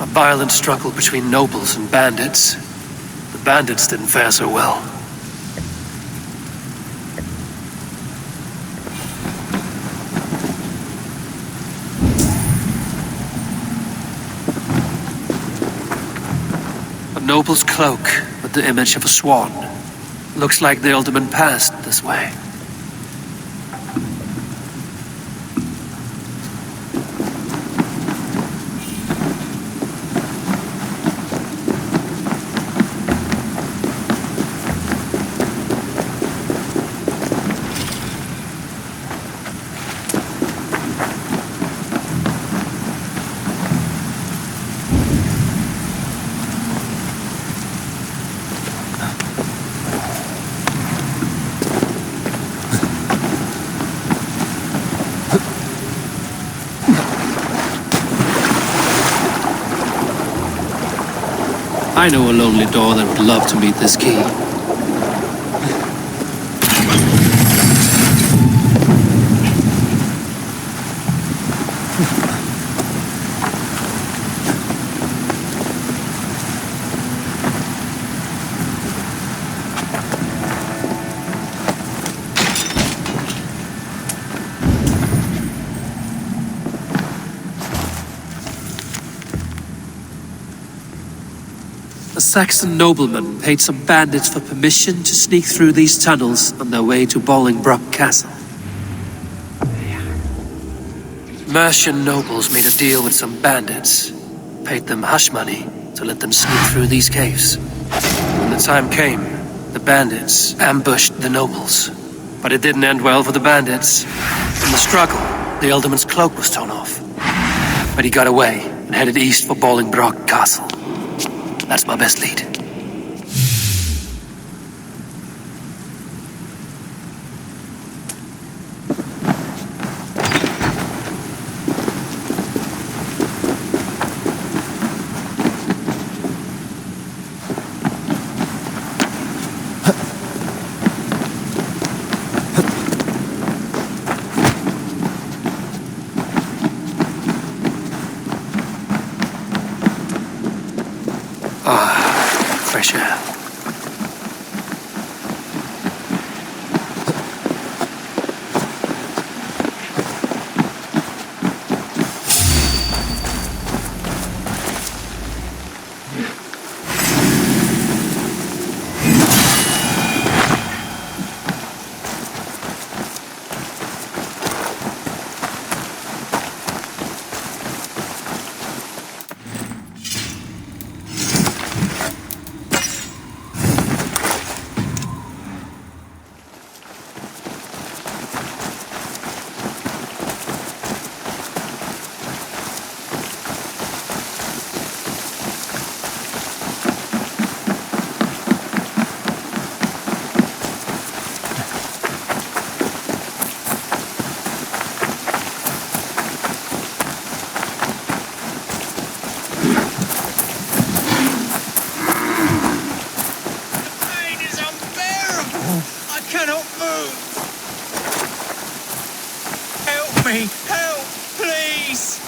A violent struggle between nobles and bandits. The bandits didn't fare so well. A noble's cloak with the image of a swan. Looks like the alderman passed this way. I know a lonely door that would love to meet this key. A Saxon nobleman paid some bandits for permission to sneak through these tunnels on their way to Bolingbroke Castle. Mercian nobles made a deal with some bandits, paid them hush money to let them sneak through these caves. When the time came, the bandits ambushed the nobles. But it didn't end well for the bandits. In the struggle, the alderman's cloak was torn off. But he got away and headed east for Bolingbroke Castle. That's my best lead. Fresh air. Help, please!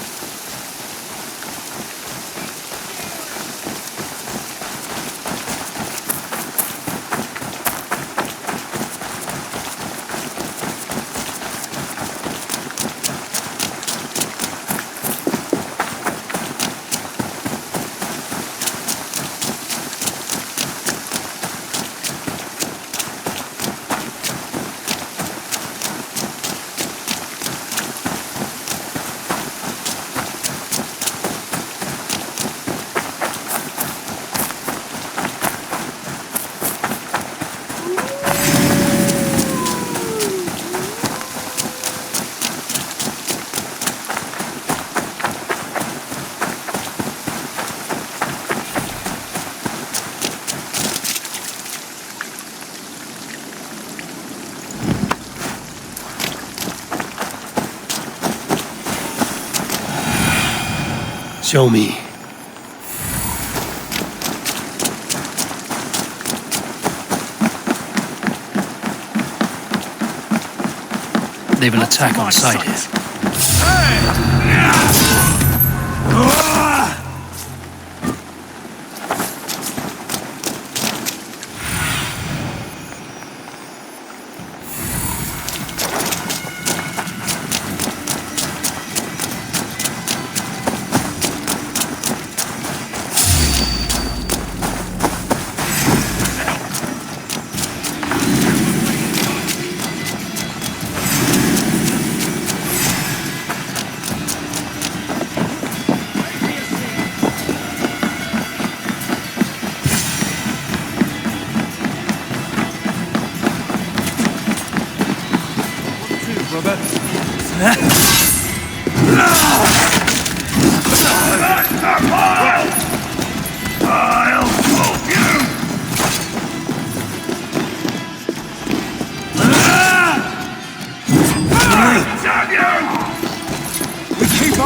Show me. They will attack on sight here.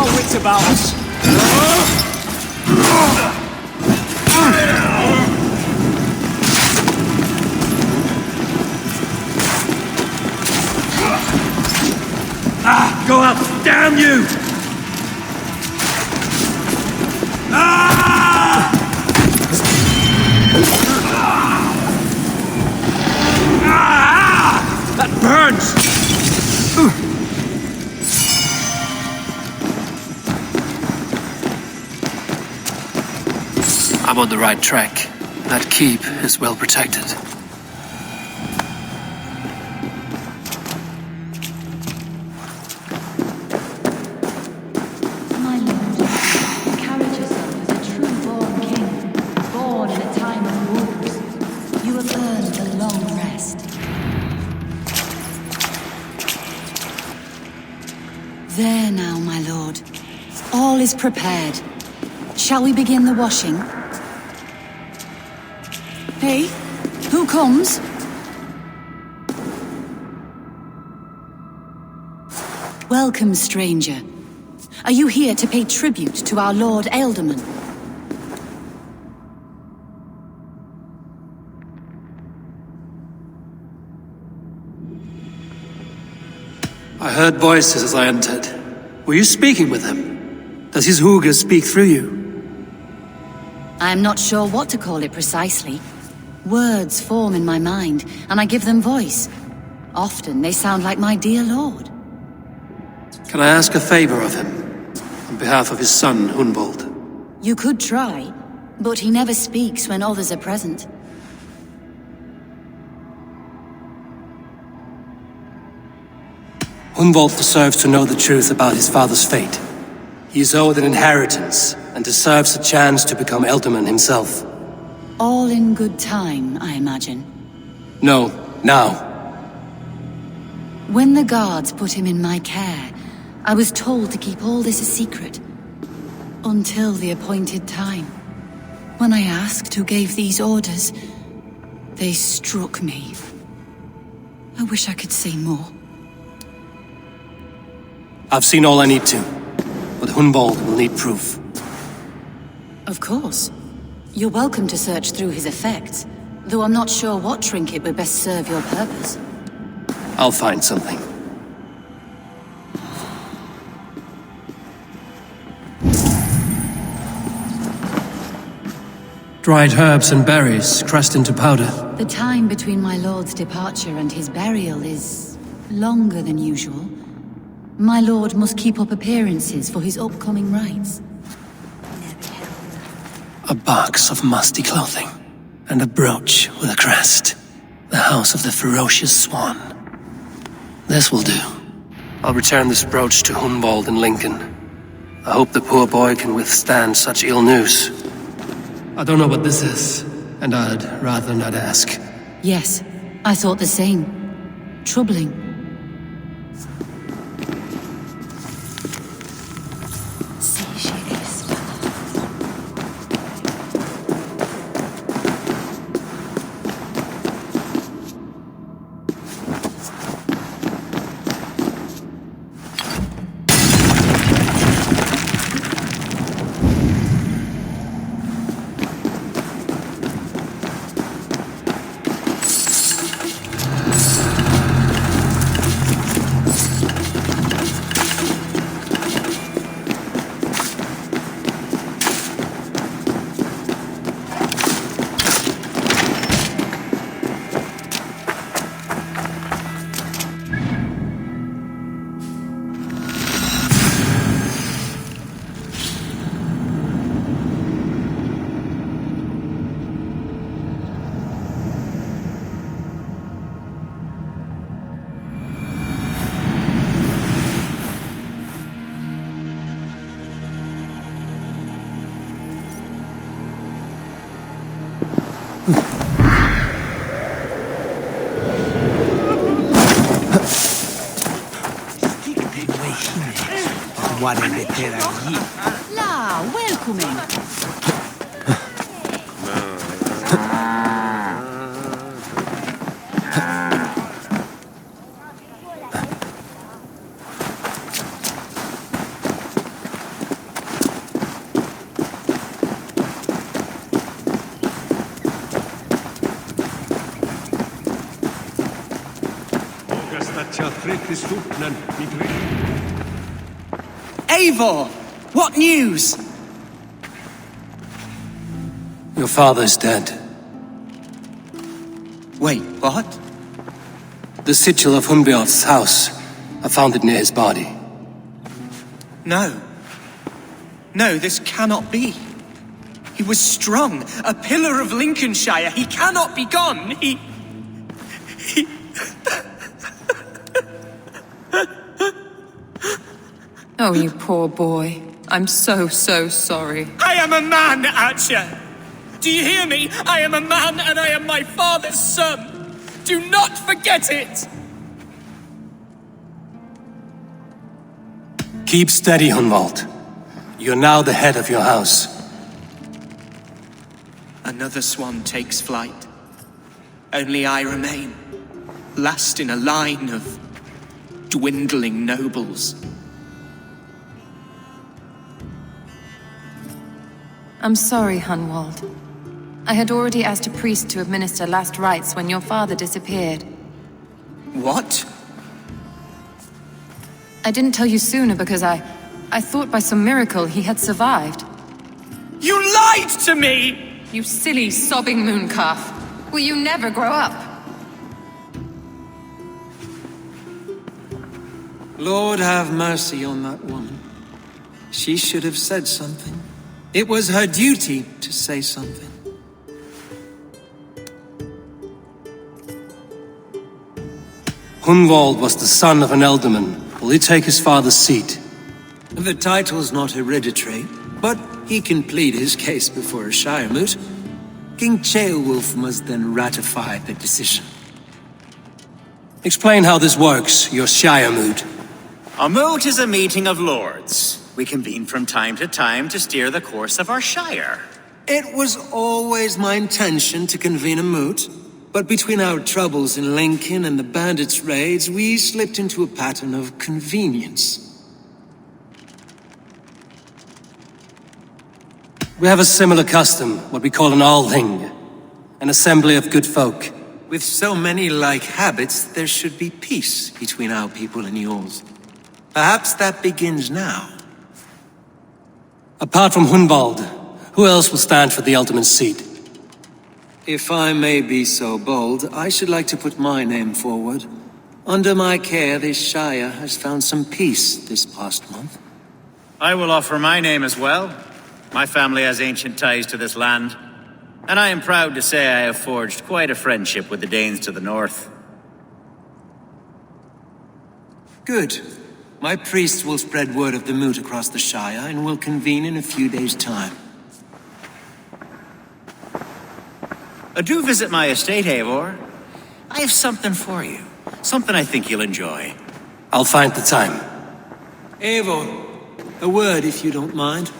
our wits about us. Go up! Damn you! That burns! I'm on the right track. That keep is well protected. My lord, carriage yourself as a true-born king, born in a time of wars. You have earned a long rest. There now, my lord. All is prepared. Shall we begin the washing? Hey, who comes? Welcome, stranger. Are you here to pay tribute to our Lord Ealdorman? I heard voices as I entered. Were you speaking with him? Does his hooga speak through you? I am not sure what to call it precisely. Words form in my mind, and I give them voice. Often they sound like my dear lord. Can I ask a favor of him? On behalf of his son, Hunvold. You could try, but he never speaks when others are present. Hunvold deserves to know the truth about his father's fate. He is owed an inheritance, and deserves a chance to become Ealdorman himself. All in good time, I imagine. No, now. When the guards put him in my care, I was told to keep all this a secret. Until the appointed time. When I asked who gave these orders, they struck me. I wish I could say more. I've seen all I need to, but Hunvold will need proof. Of course. You're welcome to search through his effects, though I'm not sure what trinket would best serve your purpose. I'll find something. Dried herbs and berries crushed into powder. The time between my lord's departure and his burial is longer than usual. My lord must keep up appearances for his upcoming rites. A box of musty clothing, and a brooch with a crest. The house of the ferocious swan. This will do. I'll return this brooch to Hunvold in Lincoln. I hope the poor boy can withstand such ill news. I don't know what this is, and I'd rather not ask. Yes, I thought the same. Troubling. La, welcoming. Eivor! What news? Your father's dead. Wait, what? The sigil of Hunbjorn's house. I found it near his body. No. No, this cannot be. He was strong, a pillar of Lincolnshire. He cannot be gone. He... Oh, you poor boy. I'm so sorry. I am a man, Archer! Do you hear me? I am a man and I am my father's son! Do not forget it! Keep steady, Hunwald. You're now the head of your house. Another swan takes flight. Only I remain, last in a line of dwindling nobles. I'm sorry, Hunwald. I had already asked a priest to administer last rites when your father disappeared. What? I didn't tell you sooner because I thought by some miracle he had survived. You lied to me! You silly, sobbing mooncalf. Will you never grow up? Lord have mercy on that woman. She should have said something. It was her duty to say something. Hunwald was the son of an ealdorman. Will he take his father's seat? The title's not hereditary, but he can plead his case before a Shire moot. King Ceolwulf must then ratify the decision. Explain how this works, your Shire moot. A moot is a meeting of lords. We convene from time to time to steer the course of our shire. It was always my intention to convene a moot, but between our troubles in Lincoln and the bandits' raids, we slipped into a pattern of convenience. We have a similar custom, what we call an Althing, an assembly of good folk. With so many like habits, there should be peace between our people and yours. Perhaps that begins now. Apart from Hunwald, who else will stand for the ultimate seat? If I may be so bold, I should like to put my name forward. Under my care, this Shire has found some peace this past month. I will offer my name as well. My family has ancient ties to this land, and I am proud to say I have forged quite a friendship with the Danes to the north. Good. My priests will spread word of the moot across the Shire and will convene in a few days' time. Do visit my estate, Eivor. I have something for you. Something I think you'll enjoy. I'll find the time. Eivor, a word if you don't mind.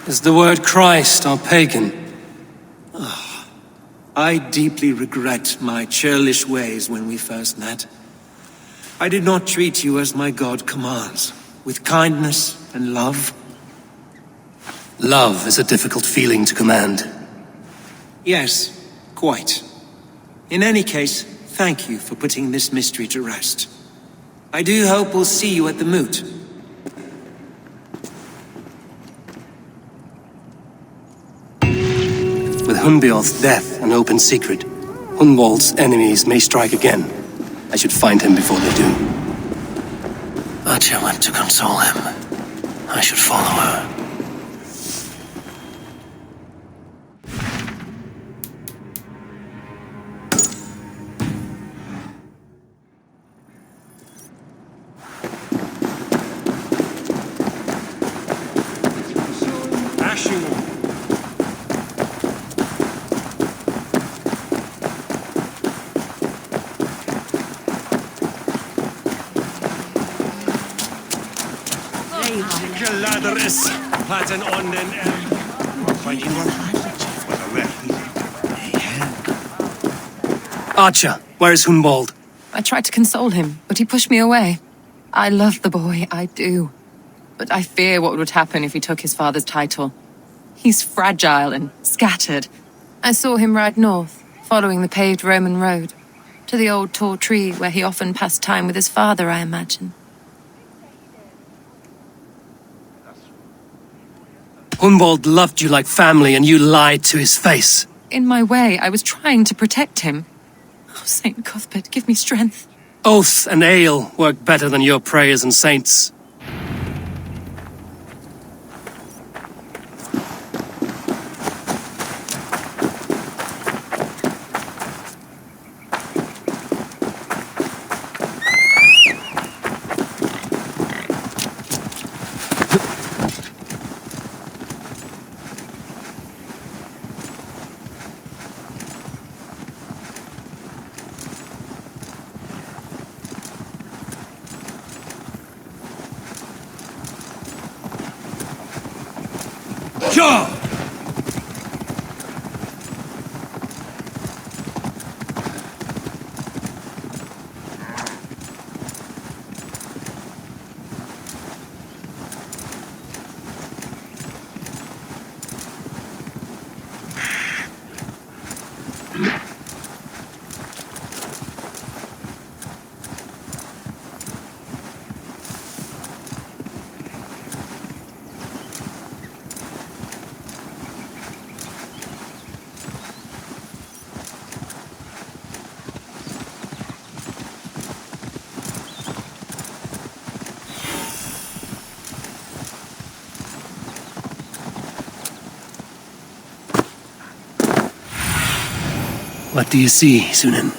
Is the word Christ or pagan? I deeply regret my churlish ways when we first met. I did not treat you as my God commands, with kindness and love. Love is a difficult feeling to command. Yes, quite. In any case, thank you for putting this mystery to rest. I do hope we'll see you at the moot. With Hunbjorn's death an open secret, Hunwald's enemies may strike again. I should find him before they do. Atya went to console him. I should follow her. Archer, where is Hunwald? I tried to console him, but he pushed me away. I love the boy, I do. But I fear what would happen if he took his father's title. He's fragile and scattered. I saw him ride north, following the paved Roman road. To the old tall tree where he often passed time with his father, I imagine. Hunwald loved you like family and you lied to his face. In my way, I was trying to protect him. Oh, Saint Cuthbert, give me strength. Oath and ale work better than your prayers and saints. Sure! What do you see, Sunan?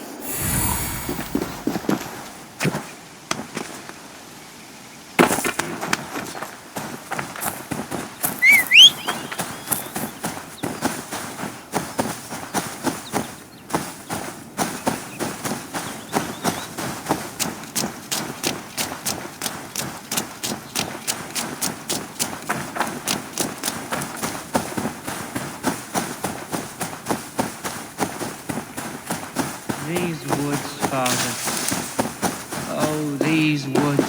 These woods, Father. Oh, these woods.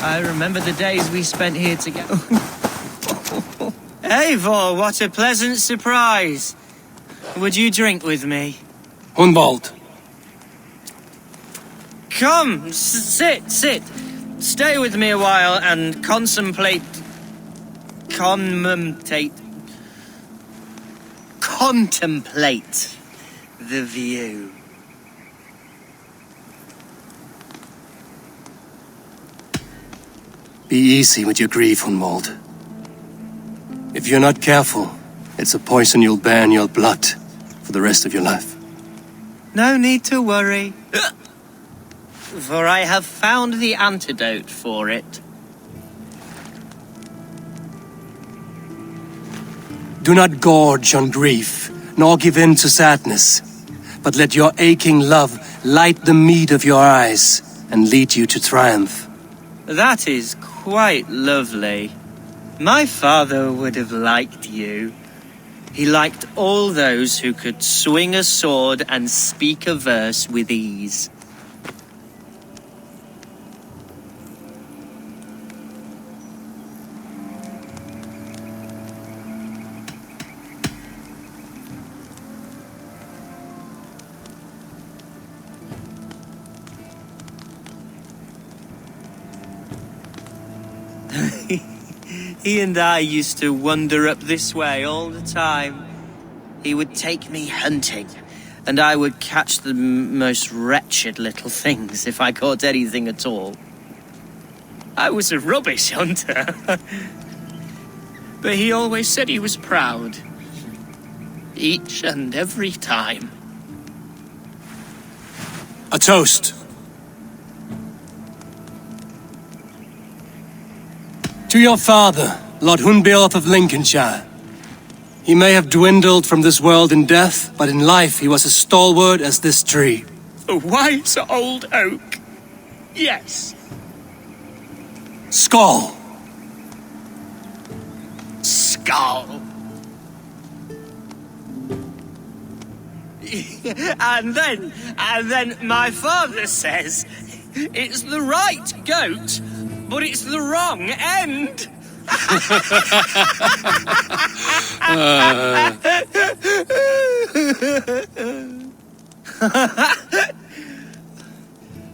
I remember the days we spent here together. Eivor, what a pleasant surprise. Would you drink with me? Hunwald. Come, sit. Stay with me a while and contemplate the view. Be easy with your grief, Hunwald. If you're not careful, it's a poison you'll bear in your blood for the rest of your life. No need to worry, for I have found the antidote for it. Do not gorge on grief, nor give in to sadness, but let your aching love light the mead of your eyes and lead you to triumph. That is quite lovely. My father would have liked you. He liked all those who could swing a sword and speak a verse with ease. He and I used to wander up this way all the time. He would take me hunting, and I would catch the most wretched little things if I caught anything at all. I was a rubbish hunter. But he always said he was proud. Each and every time. A toast. To your father, Lord Hunbeorth of Lincolnshire. He may have dwindled from this world in death, but in life he was as stalwart as this tree. A wise old oak. Yes. Skull. Skull. And then my father says, it's the right goat, but it's the wrong end.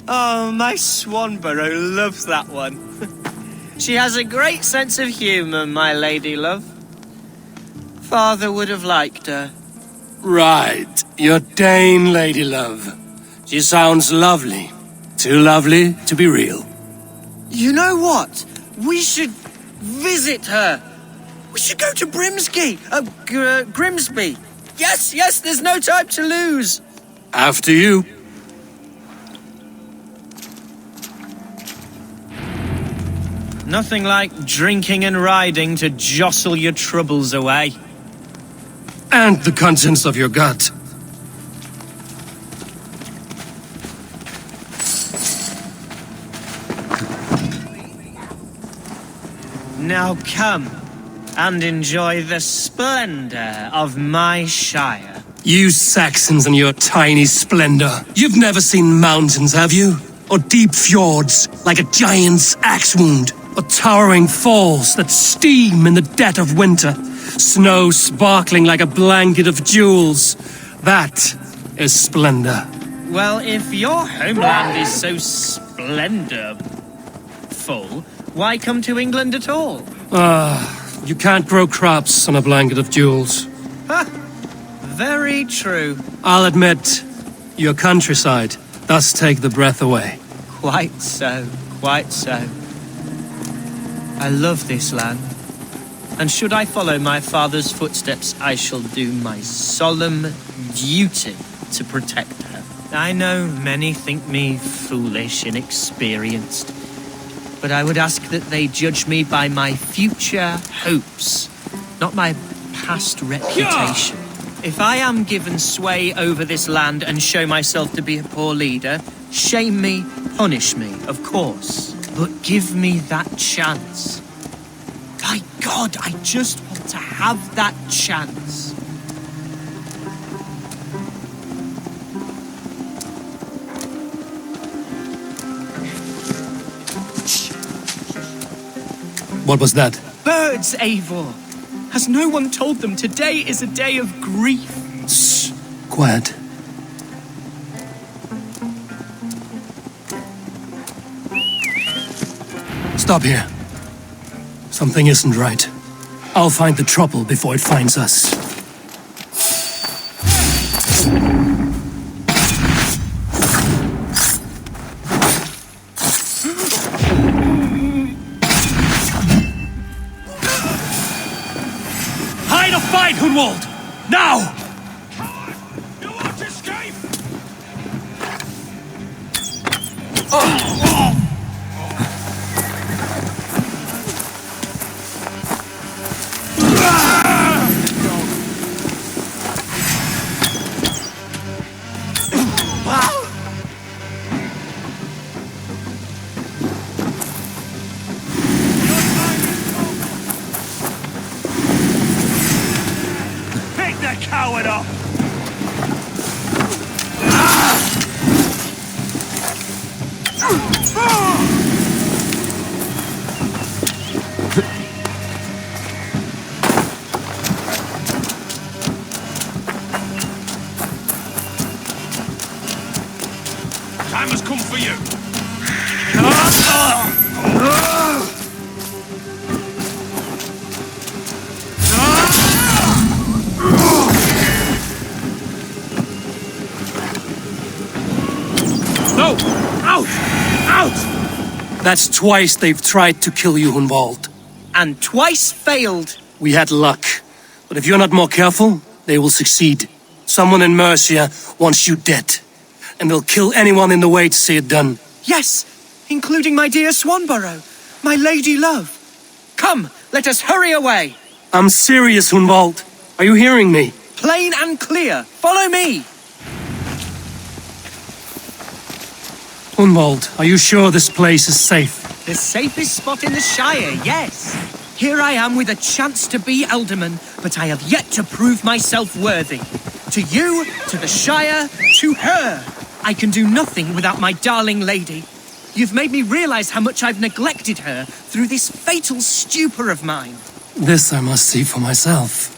Oh, my Swanborough loves that one. She has a great sense of humour, my lady love. Father would have liked her. Right. Your Dane lady love. She sounds lovely. Too lovely to be real. You know what? We should visit her. We should go to Grimsby. Yes, there's no time to lose. After you. Nothing like drinking and riding to jostle your troubles away. And the contents of your gut. Now come and enjoy the splendor of my shire. You Saxons and your tiny splendor. You've never seen mountains, have you? Or deep fjords, like a giant's axe wound? Or towering falls that steam in the dead of winter? Snow sparkling like a blanket of jewels? That is splendor. Well, if your homeland is so splendor-full, why come to England at all? You can't grow crops on a blanket of jewels. Very true. I'll admit, your countryside does take the breath away. Quite so, quite so. I love this land. And should I follow my father's footsteps, I shall do my solemn duty to protect her. I know many think me foolish, inexperienced, but I would ask that they judge me by my future hopes, not my past reputation. If I am given sway over this land and show myself to be a poor leader, shame me, punish me, of course, but give me that chance. By God, I just want to have that chance. What was that? Birds, Eivor! Has no one told them today is a day of grief? Shh. Quiet. Stop here. Something isn't right. I'll find the trouble before it finds us. Hide or fight, Hunwald! Now! You won't escape! Pick that coward up! Time has come for you. No! Out! Out! That's twice they've tried to kill you, Hunwald. And twice failed. We had luck. But if you're not more careful, they will succeed. Someone in Mercia wants you dead. And they'll kill anyone in the way to see it done. Yes, including my dear Swanborough, my lady love. Come, let us hurry away. I'm serious, Hunwald. Are you hearing me? Plain and clear. Follow me. Hunwald, are you sure this place is safe? The safest spot in the Shire, yes. Here I am with a chance to be Alderman, but I have yet to prove myself worthy. To you, to the Shire, to her. I can do nothing without my darling lady. You've made me realize how much I've neglected her through this fatal stupor of mine. This I must see for myself.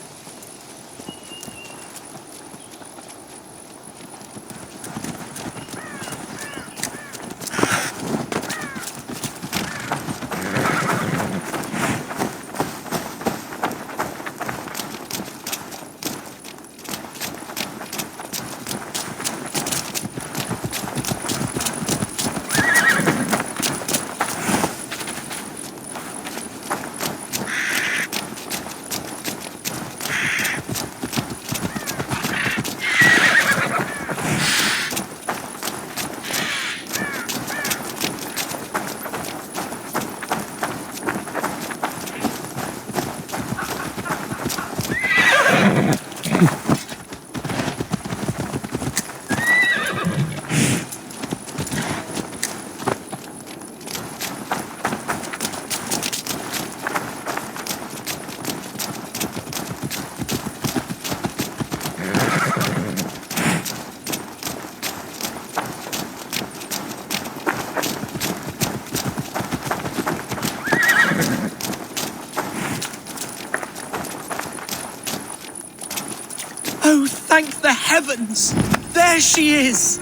Oh, thank the heavens! There she is!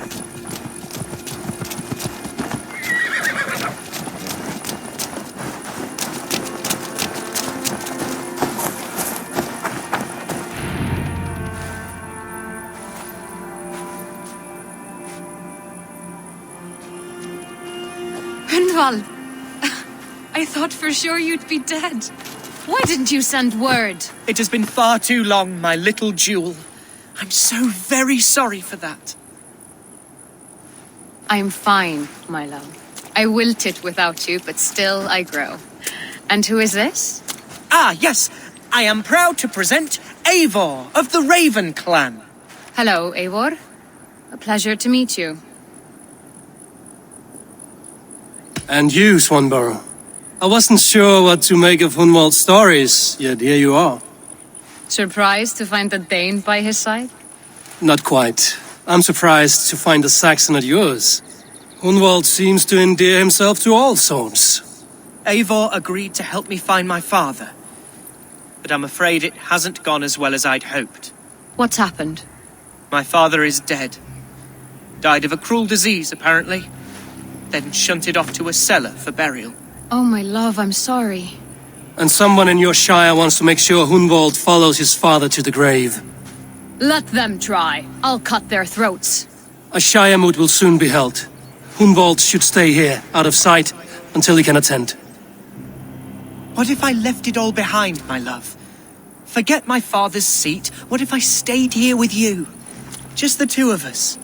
Gunvald! I thought for sure you'd be dead. Why didn't you send word? It has been far too long, my little jewel. I'm so very sorry for that. I'm fine, my love. I wilted without you, but still I grow. And who is this? Ah, yes. I am proud to present Eivor of the Raven clan. Hello, Eivor. A pleasure to meet you. And you, Swanborough. I wasn't sure what to make of Hunwald's stories, yet here you are. Surprised to find a Dane by his side? Not quite. I'm surprised to find a Saxon at yours. Hunwald seems to endear himself to all souls. Eivor agreed to help me find my father. But I'm afraid it hasn't gone as well as I'd hoped. What's happened? My father is dead. Died of a cruel disease, apparently. Then shunted off to a cellar for burial. Oh, my love, I'm sorry. And someone in your shire wants to make sure Hunwald follows his father to the grave. Let them try. I'll cut their throats. A shire moot will soon be held. Hunwald should stay here, out of sight, until he can attend. What if I left it all behind, my love? Forget my father's seat. What if I stayed here with you? Just the two of us.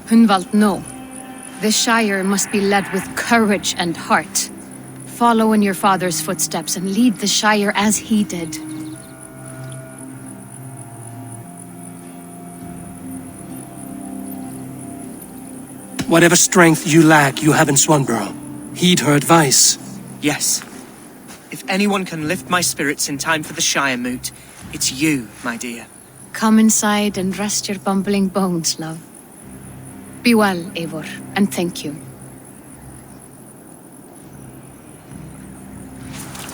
Hunwald, no. This Shire must be led with courage and heart. Follow in your father's footsteps and lead the Shire as he did. Whatever strength you lack, you have in Swanborough. Heed her advice. Yes. If anyone can lift my spirits in time for the Shire moot, it's you, my dear. Come inside and rest your bumbling bones, love. Be well, Eivor, and thank you.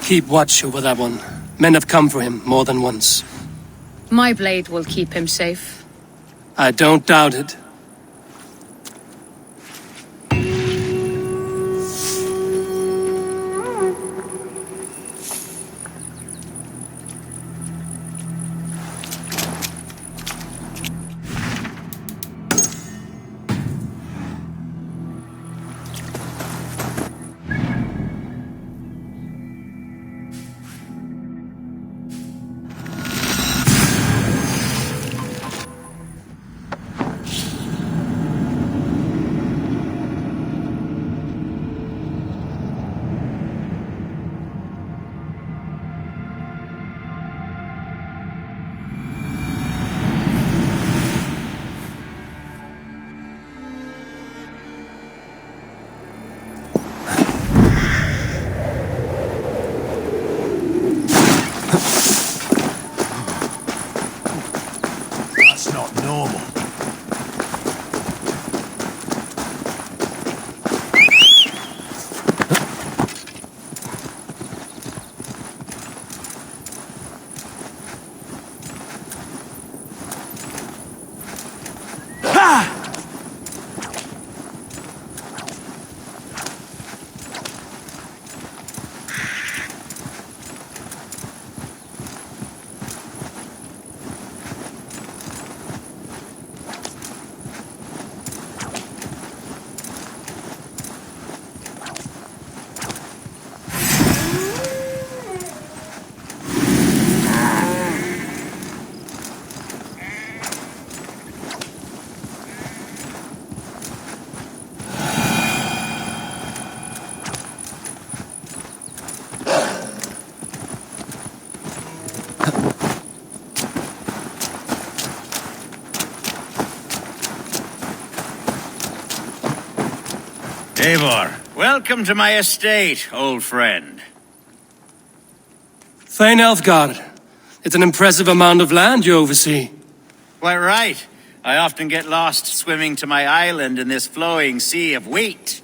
Keep watch over that one. Men have come for him more than once. My blade will keep him safe. I don't doubt it. That's not normal. Eivor, welcome to my estate, old friend. Thane Elfgard. It's an impressive amount of land you oversee. Quite right. I often get lost swimming to my island in this flowing sea of wheat.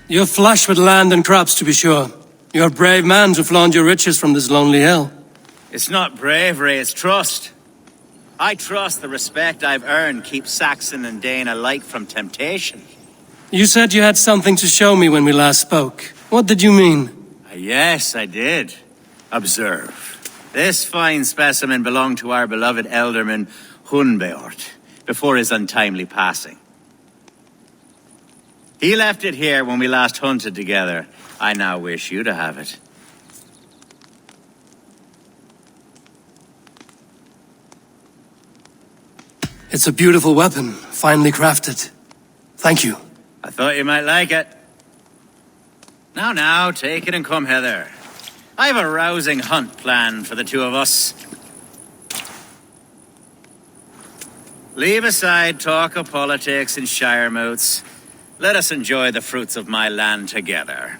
You're flush with land and crops, to be sure. You're a brave man to flaunt your riches from this lonely hill. It's not bravery, it's trust. I trust the respect I've earned keeps Saxon and Dane alike from temptation. You said you had something to show me when we last spoke. What did you mean? Yes, I did. Observe. This fine specimen belonged to our beloved elderman, Hunbeort, before his untimely passing. He left it here when we last hunted together. I now wish you to have it. It's a beautiful weapon, finely crafted. Thank you. I thought you might like it. Now, take it and come hither. I have a rousing hunt planned for the two of us. Leave aside talk of politics and shire moots. Let us enjoy the fruits of my land together.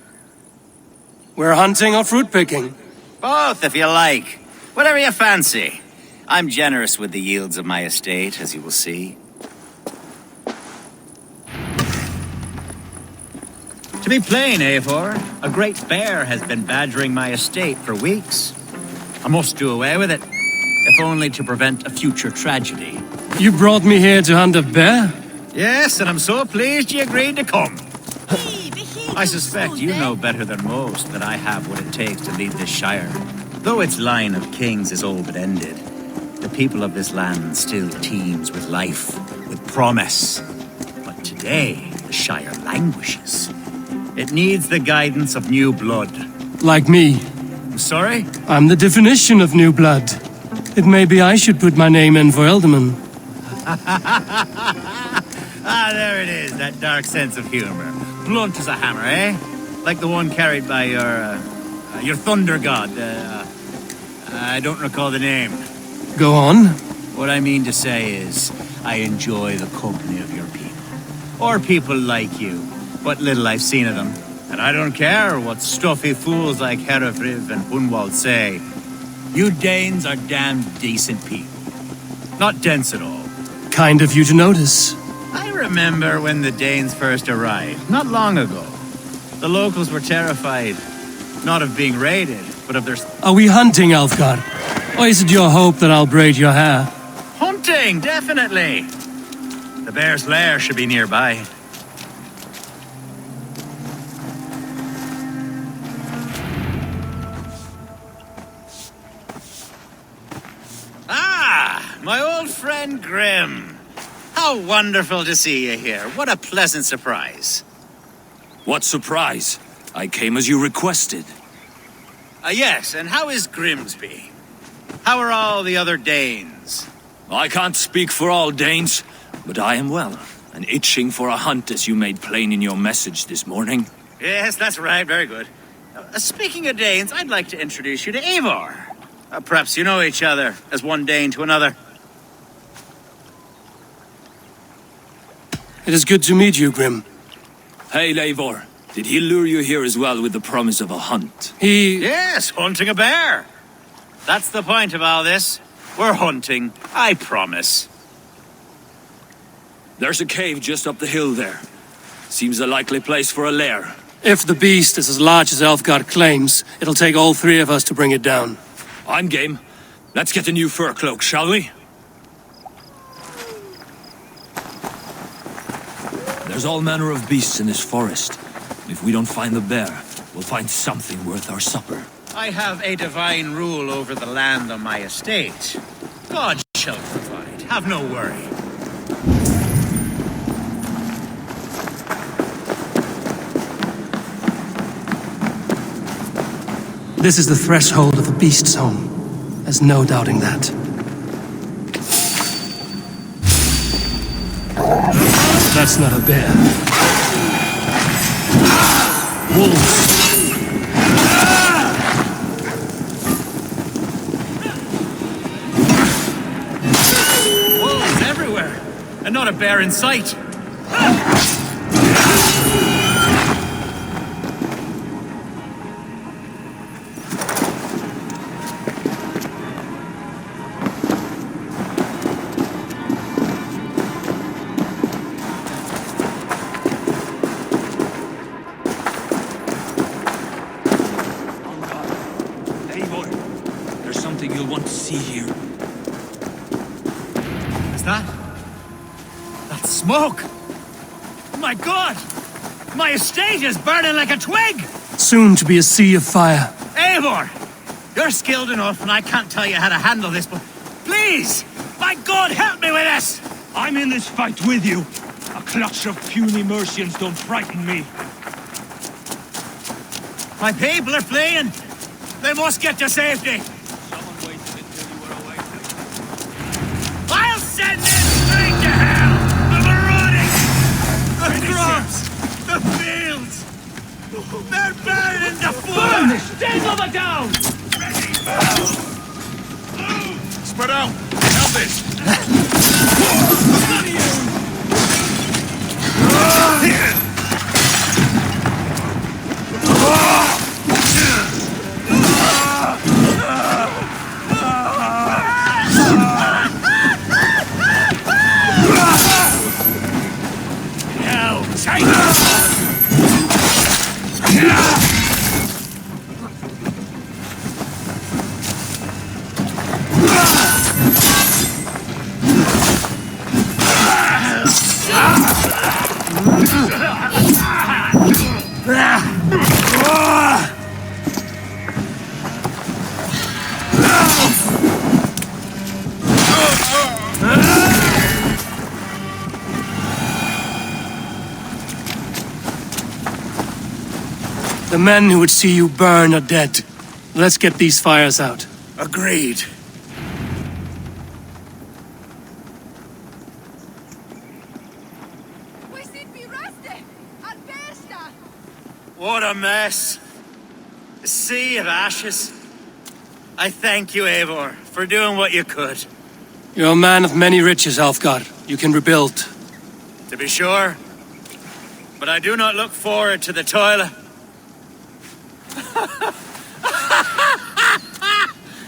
We're hunting or fruit picking? Both, if you like. Whatever you fancy. I'm generous with the yields of my estate, as you will see. To be plain, Eivor, a great bear has been badgering my estate for weeks. I must do away with it, if only to prevent a future tragedy. You brought me here to hunt a bear? Yes, and I'm so pleased you agreed to come. I suspect you know better than most that I have what it takes to lead this shire. Though its line of kings is all but ended, the people of this land still teems with life, with promise. But today, the shire languishes. It needs the guidance of new blood. Like me. Sorry? I'm the definition of new blood. It may be I should put my name in for Elderman. Ah, there it is, that dark sense of humor. Blunt as a hammer, eh? Like the one carried by your thunder god. I don't recall the name. Go on. What I mean to say is, I enjoy the company of your people. Or people like you. What little I've seen of them. And I don't care what stuffy fools like Herefriv and Hunwald say. You Danes are damn decent people. Not dense at all. Kind of you to notice. I remember when the Danes first arrived, not long ago. The locals were terrified, not of being raided, but of their... Are we hunting, Elfgar? Or is it your hope that I'll braid your hair? Hunting, definitely! The bear's lair should be nearby. Ah, my old friend Grim. How wonderful to see you here. What a pleasant surprise. What surprise? I came as you requested. Yes, and how is Grimsby? How are all the other Danes? I can't speak for all Danes, but I am well, and itching for a hunt as you made plain in your message this morning. Yes, that's right. Very good. Speaking of Danes, I'd like to introduce you to Eivor. Perhaps you know each other, as one Dane to another. It is good to meet you, Grim. Hey, Eivor. Did he lure you here as well with the promise of a hunt? Yes, hunting a bear. That's the point of all this. We're hunting, I promise. There's a cave just up the hill there. Seems a likely place for a lair. If the beast is as large as Elfgar claims, it'll take all three of us to bring it down. I'm game. Let's get a new fur cloak, shall we? There's all manner of beasts in this forest. If we don't find the bear, we'll find something worth our supper. I have a divine rule over the land on my estate. God shall provide. Have no worry. This is the threshold of a beast's home. There's no doubting that. That's not a bear. Wolves. Wolves everywhere, and not a bear in sight. you'll want to see here. Is that? That's smoke! My God! My estate is burning like a twig! Soon to be a sea of fire. Eivor! You're skilled enough, and I can't tell you how to handle this, but please! My God, help me with this! I'm in this fight with you. A clutch of puny Mercians don't frighten me. My people are fleeing! They must get to safety! Someone waited until you were away. I'll send them straight to hell! The marauding! The crops! The fields! They're burning to Burn! fire! Stay over down! Spread out! Help this! Hell, take The men who would see you burn are dead. Let's get these fires out. Agreed. What a mess. A sea of ashes. I thank you, Eivor, for doing what you could. You're a man of many riches, Alfgar. You can rebuild. To be sure. But I do not look forward to the toil.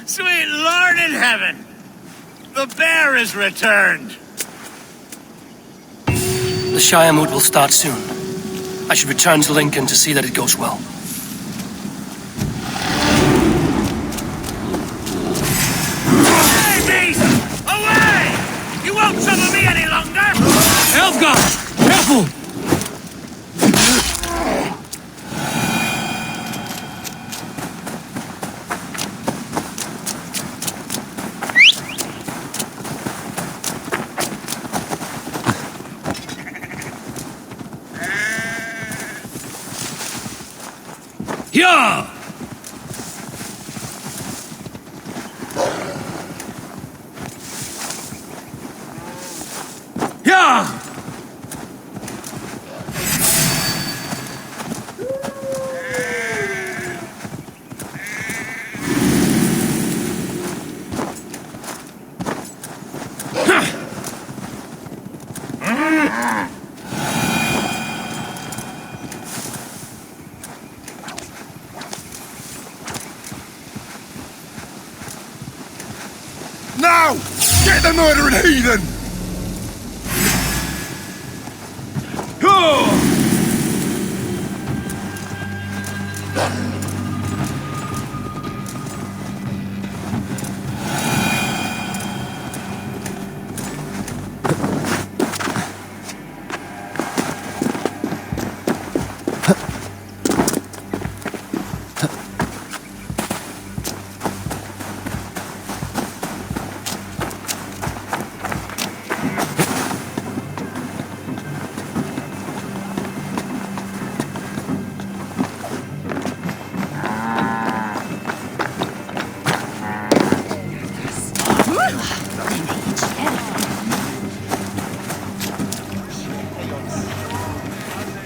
Sweet Lord in heaven! The bear is returned! The Shire moot will start soon. I should return to Lincoln to see that it goes well. Hey, beast! Away! You won't trouble me any longer! Alfgar! Careful! Yeah! Yeah! Now! Get the murdering heathen!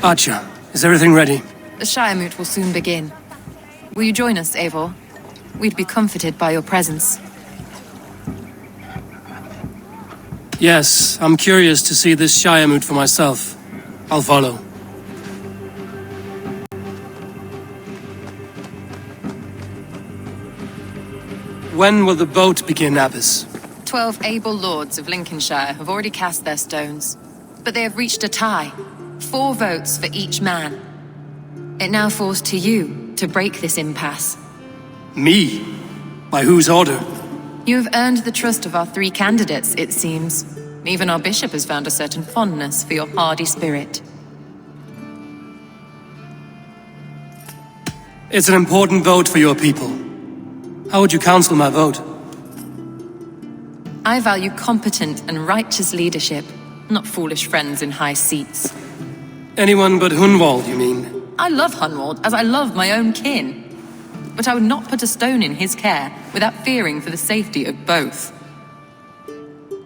Archer, is everything ready? The Shire moot will soon begin. Will you join us, Eivor? We'd be comforted by your presence. Yes, I'm curious to see this Shire moot for myself. I'll follow. When will the boat begin, Abbess? 12 able lords of Lincolnshire have already cast their stones, but they have reached a tie. 4 votes for each man. It now falls to you to break this impasse. Me? By whose order? You have earned the trust of our 3 candidates, it seems. Even our bishop has found a certain fondness for your hardy spirit. It's an important vote for your people. How would you counsel my vote? I value competent and righteous leadership, not foolish friends in high seats. Anyone but Hunwald, you mean? I love Hunwald as I love my own kin. But I would not put a stone in his care without fearing for the safety of both.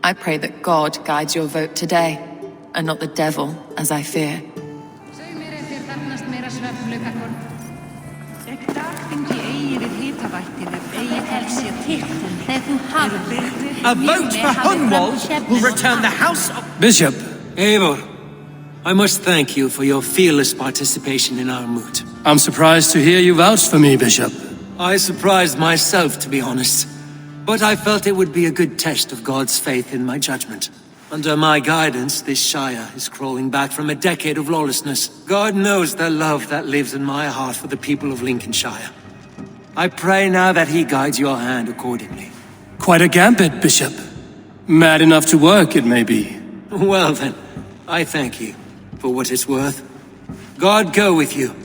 I pray that God guides your vote today, and not the devil, as I fear. A vote for Hunwald will return the house of... Bishop! Eivor, I must thank you for your fearless participation in our moot. I'm surprised to hear you vouch for me, Bishop. I surprised myself, to be honest. But I felt it would be a good test of God's faith in my judgment. Under my guidance, this Shire is crawling back from a decade of lawlessness. God knows the love that lives in my heart for the people of Lincolnshire. I pray now that he guides your hand accordingly. Quite a gambit, Bishop. Mad enough to work, it may be. Well then, I thank you for what it's worth. God go with you.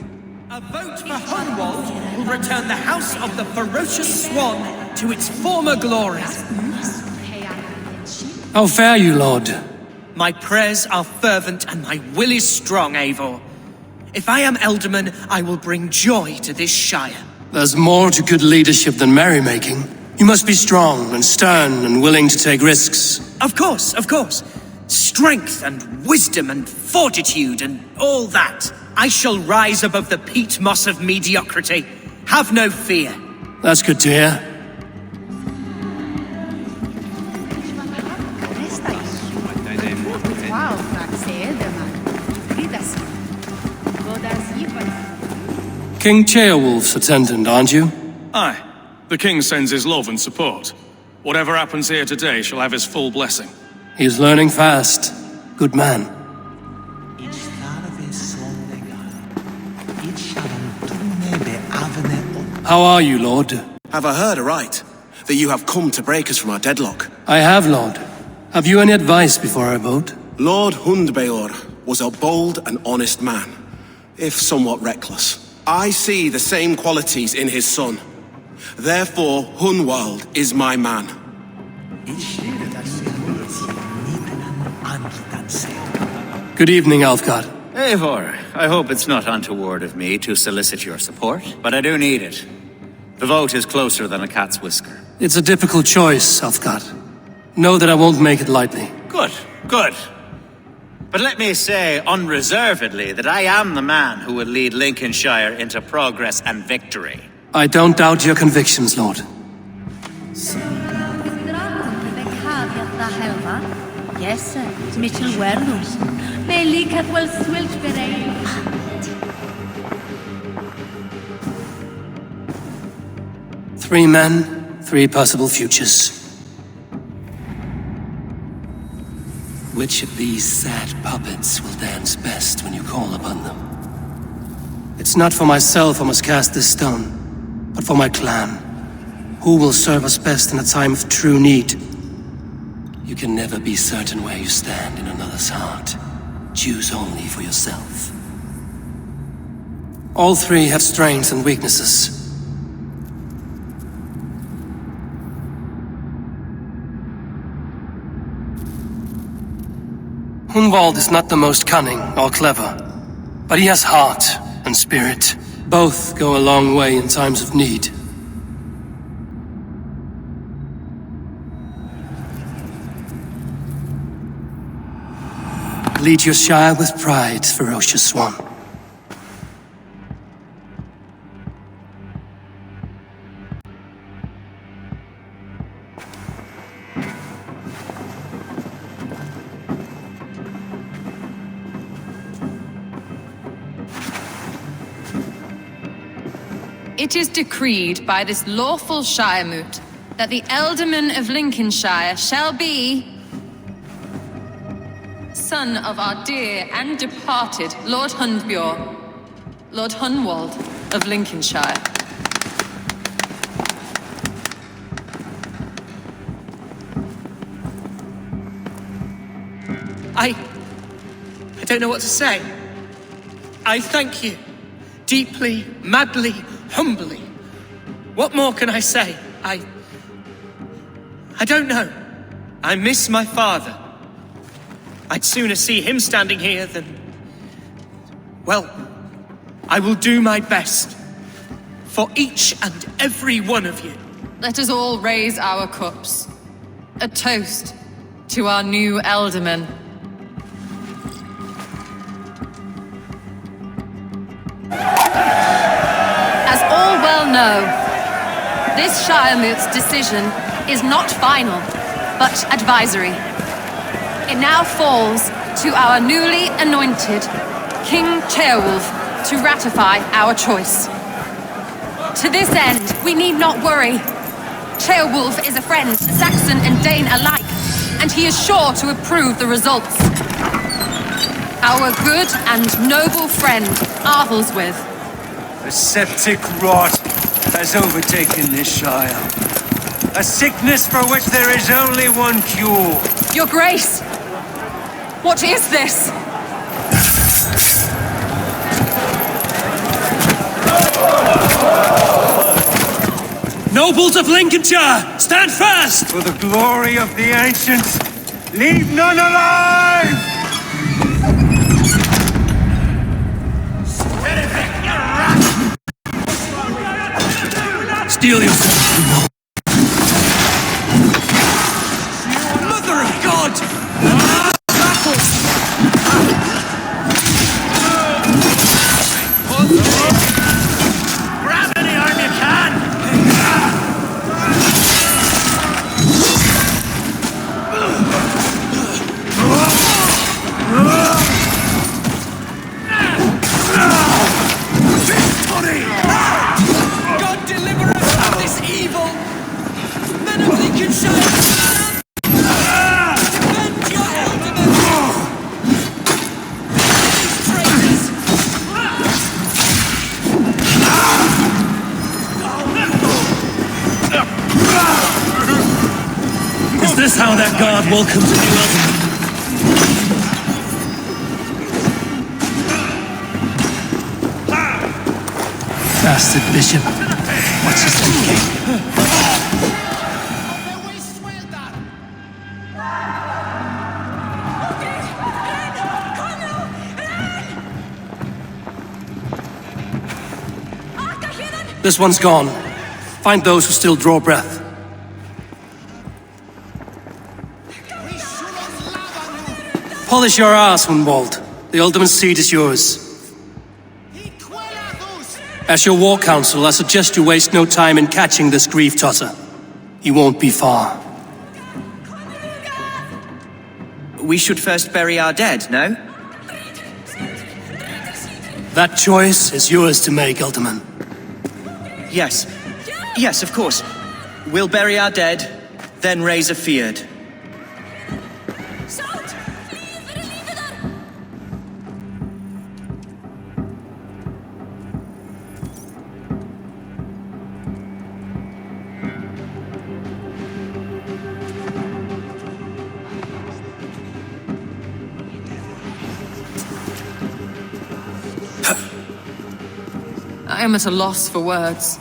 A vote for Hunwald will return the House of the Ferocious Swan to its former glory. How fare you, Lord? My prayers are fervent and my will is strong, Eivor. If I am Elderman, I will bring joy to this Shire. There's more to good leadership than merrymaking. You must be strong and stern and willing to take risks. Of course, of course. Strength and wisdom and fortitude and all that. I shall rise above the peat moss of mediocrity. Have no fear. That's good to hear. King Ceolwulf's attendant, aren't you? Aye. The king sends his love and support. Whatever happens here today shall have his full blessing. He's learning fast. Good man. How are you, Lord? Have I heard aright that you have come to break us from our deadlock? I have, Lord. Have you any advice before I vote? Lord Hundbeor was a bold and honest man, if somewhat reckless. I see the same qualities in his son. Therefore, Hunwald is my man. Good evening, Alfgard. Eivor, I hope it's not untoward of me to solicit your support, but I do need it. The vote is closer than a cat's whisker. It's a difficult choice, Alfgard. Know that I won't make it lightly. Good, good. But let me say unreservedly that I am the man who will lead Lincolnshire into progress and victory. I don't doubt your convictions, Lord. Yes, Mitchell Wernos. Three men, 3 possible futures. Which of these sad puppets will dance best when you call upon them? It's not for myself I must cast this stone, but for my clan. Who will serve us best in a time of true need? You can never be certain where you stand in another's heart. Choose only for yourself. All 3 have strengths and weaknesses. Hunwald is not the most cunning or clever, but he has heart and spirit. Both go a long way in times of need. Lead your Shire with pride, ferocious swan. It is decreed by this lawful Shire moot that the Elderman of Lincolnshire shall be son of our dear and departed Lord Hundbeor, Lord Hunwald of Lincolnshire. I don't know what to say. I thank you. Deeply, madly, humbly. What more can I say? I don't know. I miss my father. I'd sooner see him standing here than... Well, I will do my best. For each and every one of you. Let us all raise our cups. A toast to our new Elderman. As all well know, this Shiremoot's decision is not final, but advisory. It now falls to our newly anointed King Ceolwulf to ratify our choice. To this end, we need not worry. Ceolwulf is a friend to Saxon and Dane alike, and he is sure to approve the results. Our good and noble friend, Arthelswith. A septic rot has overtaken this Shire. A sickness for which there is only one cure. Your Grace! What is this? Nobles of Lincolnshire, stand fast! For the glory of the ancients, leave none alive! Steel yourself, Mother of God! Grab any arm you can! God deliver us from this evil! Men of Lincolnshire! Defend your Elderman! These traitors! Is this how that guard welcomes a new Elderman? Bastard Bishop. What's his thinking? This one's gone. Find those who still draw breath. Polish your ass, Hunwald. The Alderman's seat is yours. As your war council, I suggest you waste no time in catching this grief-tosser. He won't be far. We should first bury our dead, no? That choice is yours to make, Alderman. Yes. Yes, of course. We'll bury our dead, then raise a feard. I am at a loss for words.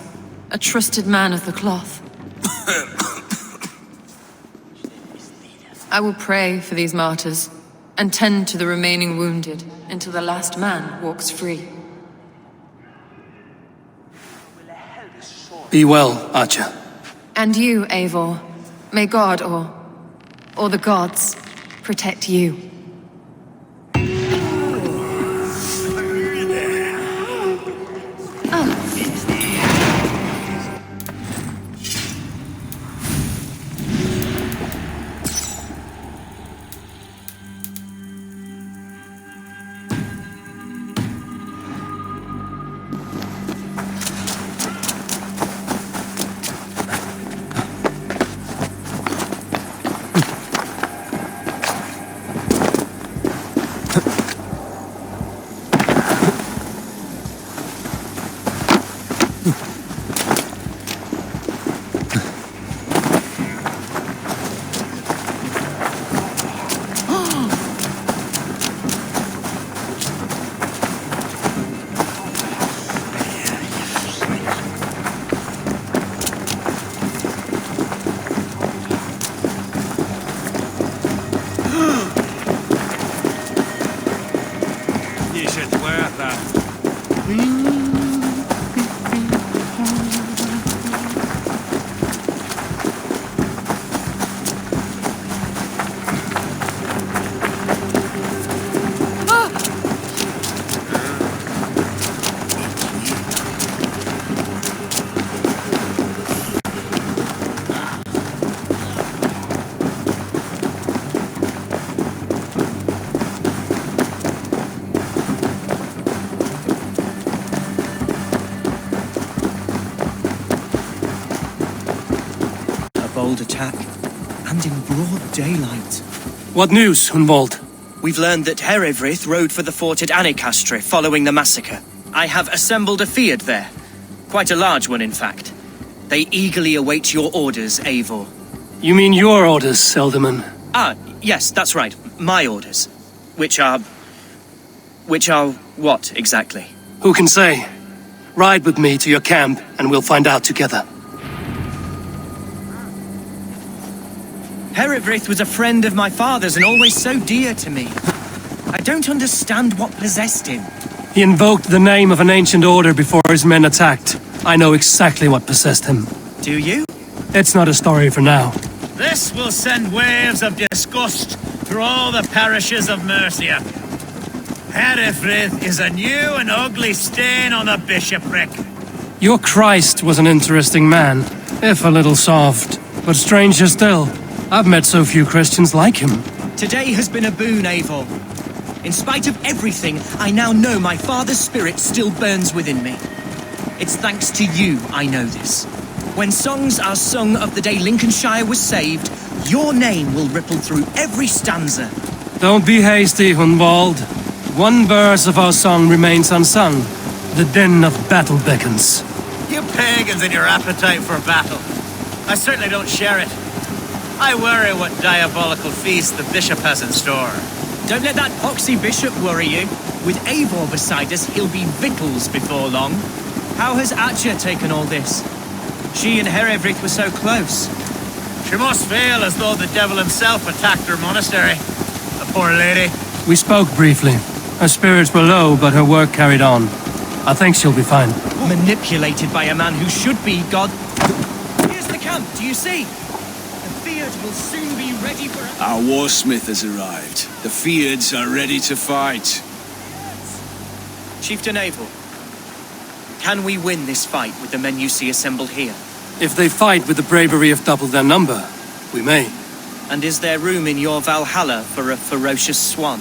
A trusted man of the cloth. I will pray for these martyrs and tend to the remaining wounded until the last man walks free. Be well, Archer. And you, Eivor. May God or the gods protect you. bold attack, and in broad daylight. What news, Hunwald? We've learned that Eivor rode for the fort at Annikastre following the massacre. I have assembled a field there. Quite a large one, in fact. They eagerly await your orders, Eivor. You mean your orders, Elderman? Ah, yes, that's right. My orders. Which are what, exactly? Who can say? Ride with me to your camp, and we'll find out together. Eivor was a friend of my father's and always so dear to me. I don't understand what possessed him. He invoked the name of an ancient order before his men attacked. I know exactly what possessed him. Do you? It's not a story for now. This will send waves of disgust through all the parishes of Mercia. Eivor is a new and ugly stain on the bishopric. Your Christ was an interesting man, if a little soft. But stranger still, I've met so few Christians like him. Today has been a boon, Eivor. In spite of everything, I now know my father's spirit still burns within me. It's thanks to you I know this. When songs are sung of the day Lincolnshire was saved, your name will ripple through every stanza. Don't be hasty, Hunwald. One verse of our song remains unsung. The din of battle beckons. You pagans and your appetite for battle. I certainly don't share it. I worry what diabolical feast the bishop has in store. Don't let that poxy bishop worry you. With Eivor beside us, he'll be victuals before long. How has Atja taken all this? She and Eivor were so close. She must feel as though the devil himself attacked her monastery. The poor lady. We spoke briefly. Her spirits were low, but her work carried on. I think she'll be fine. Manipulated by a man who should be God. Here's the camp, do you see? The field will soon be ready for... Our warsmith has arrived. The Fiards are ready to fight. Chieftain Eivor, can we win this fight with the men you see assembled here? If they fight with the bravery of double their number, we may. And is there room in your Valhalla for a ferocious swan?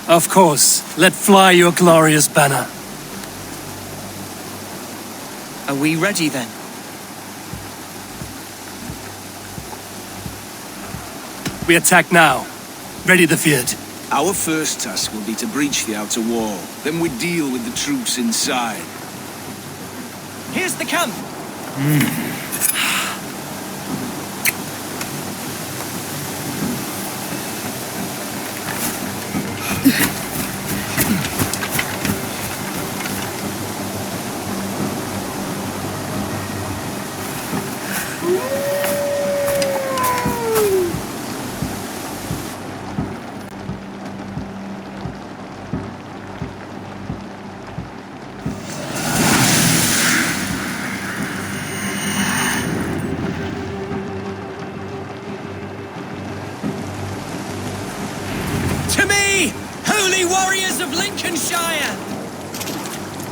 Of course. Let fly your glorious banner. Are we ready then? We attack now. Ready the field. Our first task will be to breach the outer wall. Then we deal with the troops inside. Here's the camp! To me, holy warriors of Lincolnshire!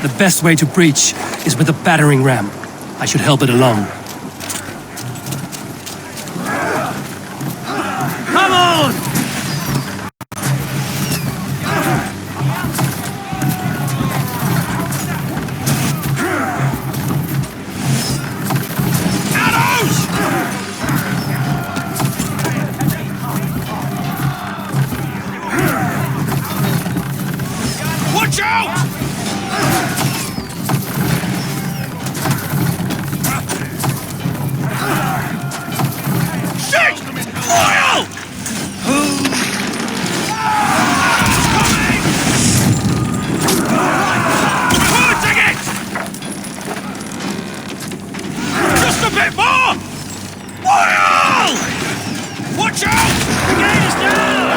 The best way to breach is with a battering ram. I should help it along. Come on! Watch out! Shit! Oil! Hurting it! Just a bit more! Oil! Watch out! The gate is down!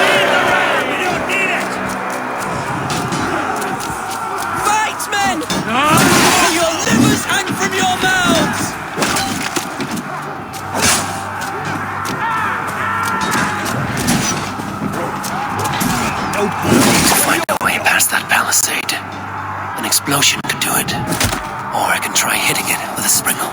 Leave the ram! We don't need it! Fight, men! Or your livers hang from your mouths! Find a way past that palisade. An explosion could do it. Or I can try hitting it with a springle.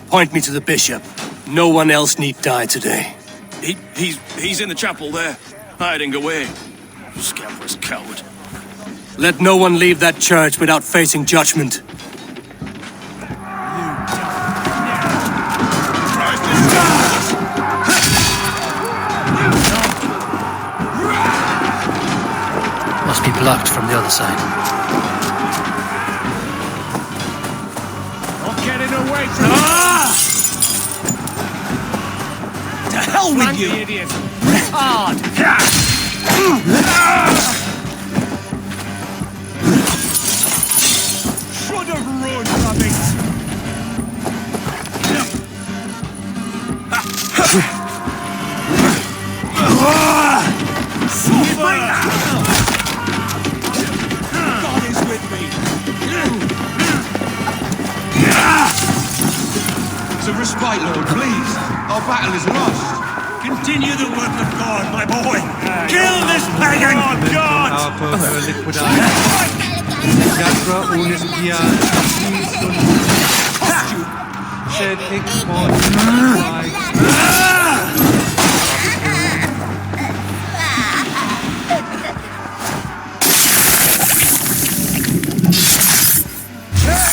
Point me to the bishop. No one else need die today. He's in the chapel there, hiding away. Scamperous coward. Let no one leave that church without facing judgment. Must be blocked from the other side. Not getting away from To hell with you! idiot! Hard! Should have run from it! God is with me! It's a respite, Lord, please. Our battle is lost. Continue the work of God, my boy! Kill this pagan! Oh, God!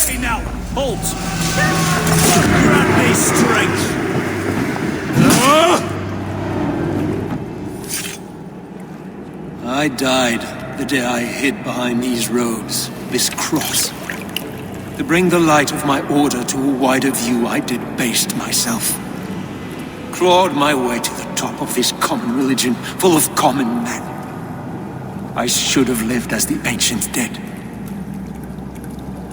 Hey, now! Halt! Grant me strength! I died the day I hid behind these robes, this cross. To bring the light of my order to a wider view, I debased myself. Clawed my way to the top of this common religion, full of common men. I should have lived as the ancients did.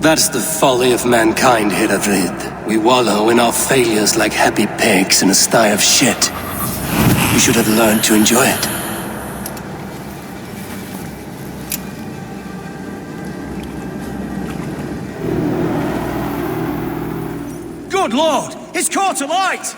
That's the folly of mankind, Heravrid. We wallow in our failures like happy pigs in a sty of shit. We should have learned to enjoy it. Good Lord! It's caught alight!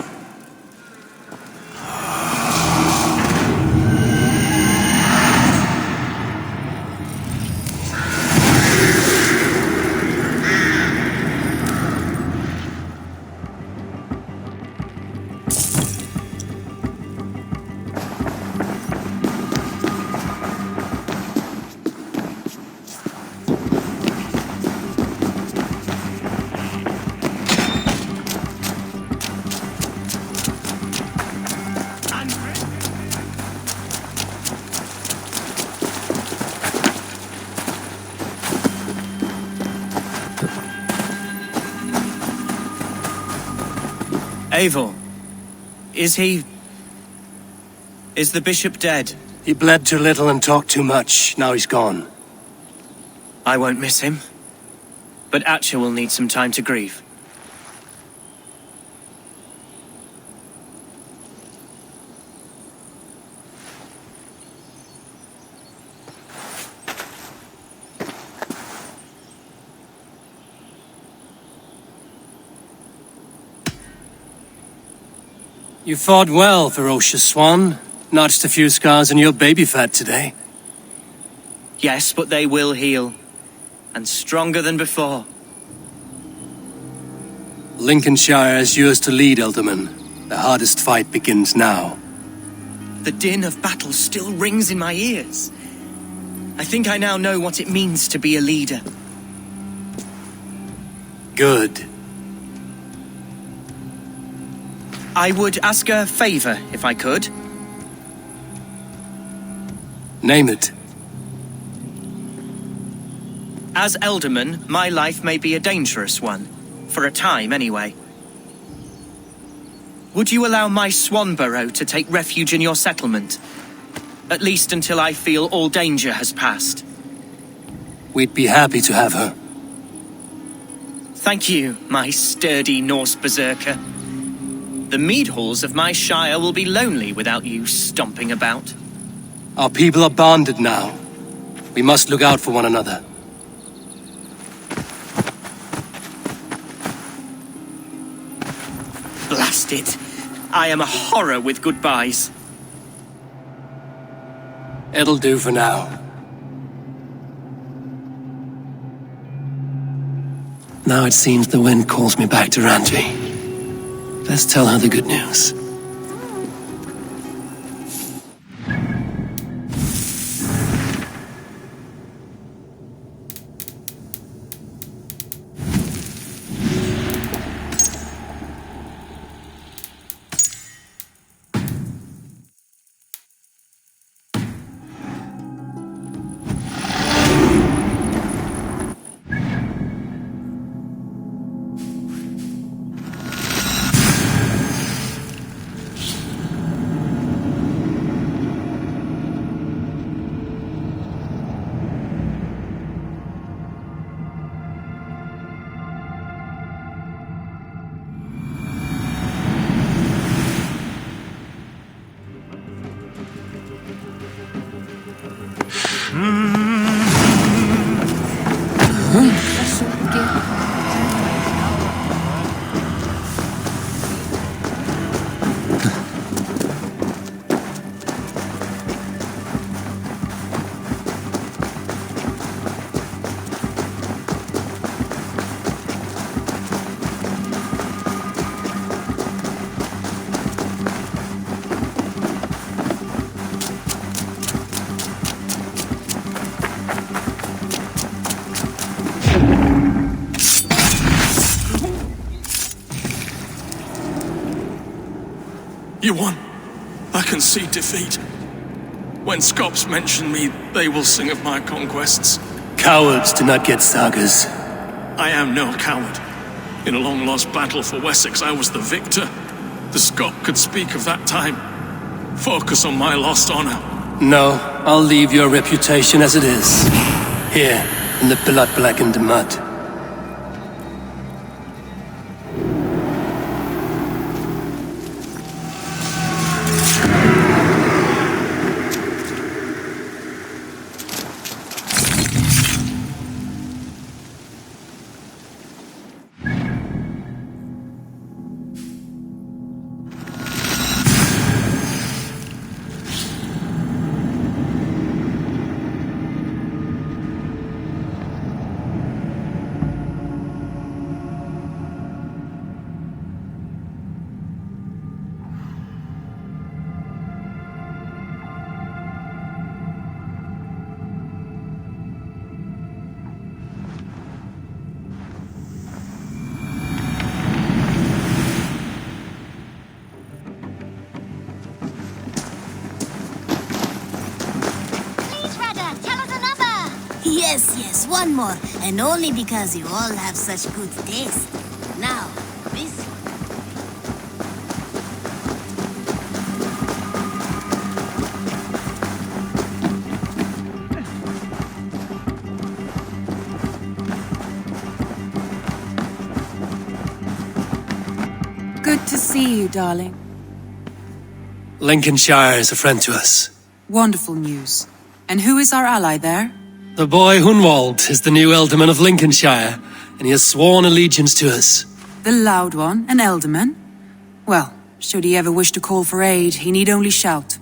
Eivor, is the bishop dead? He bled too little and talked too much. Now he's gone. I won't miss him. But Atcha will need some time to grieve. You fought well, ferocious swan. Notched a few scars on your baby fat today. Yes, but they will heal. And stronger than before. Lincolnshire is yours to lead, Elderman. The hardest fight begins now. The din of battle still rings in my ears. I think I now know what it means to be a leader. Good. I would ask a favor, if I could. Name it. As Elderman, my life may be a dangerous one. For a time, anyway. Would you allow my Swanborough to take refuge in your settlement? At least until I feel all danger has passed. We'd be happy to have her. Thank you, my sturdy Norse berserker. The mead halls of my shire will be lonely without you stomping about. Our people are bonded now. We must look out for one another. Blast it. I am a horror with goodbyes. It'll do for now. Now it seems the wind calls me back to Randvi. Let's tell her the good news. You won. I can see defeat. When Scops mention me, they will sing of my conquests. Cowards do not get sagas. I am no coward. In a long-lost battle for Wessex, I was the victor. The Scot could speak of that time. Focus on my lost honor. No, I'll leave your reputation as it is. Here, in the blood-blackened mud. Yes, one more. And only because you all have such good taste. Now, this one. Good to see you, darling. Lincolnshire is a friend to us. Wonderful news. And who is our ally there? The boy Hunwald is the new Ealdorman of Lincolnshire, and he has sworn allegiance to us. The loud one, an Ealdorman? Well, should he ever wish to call for aid, he need only shout.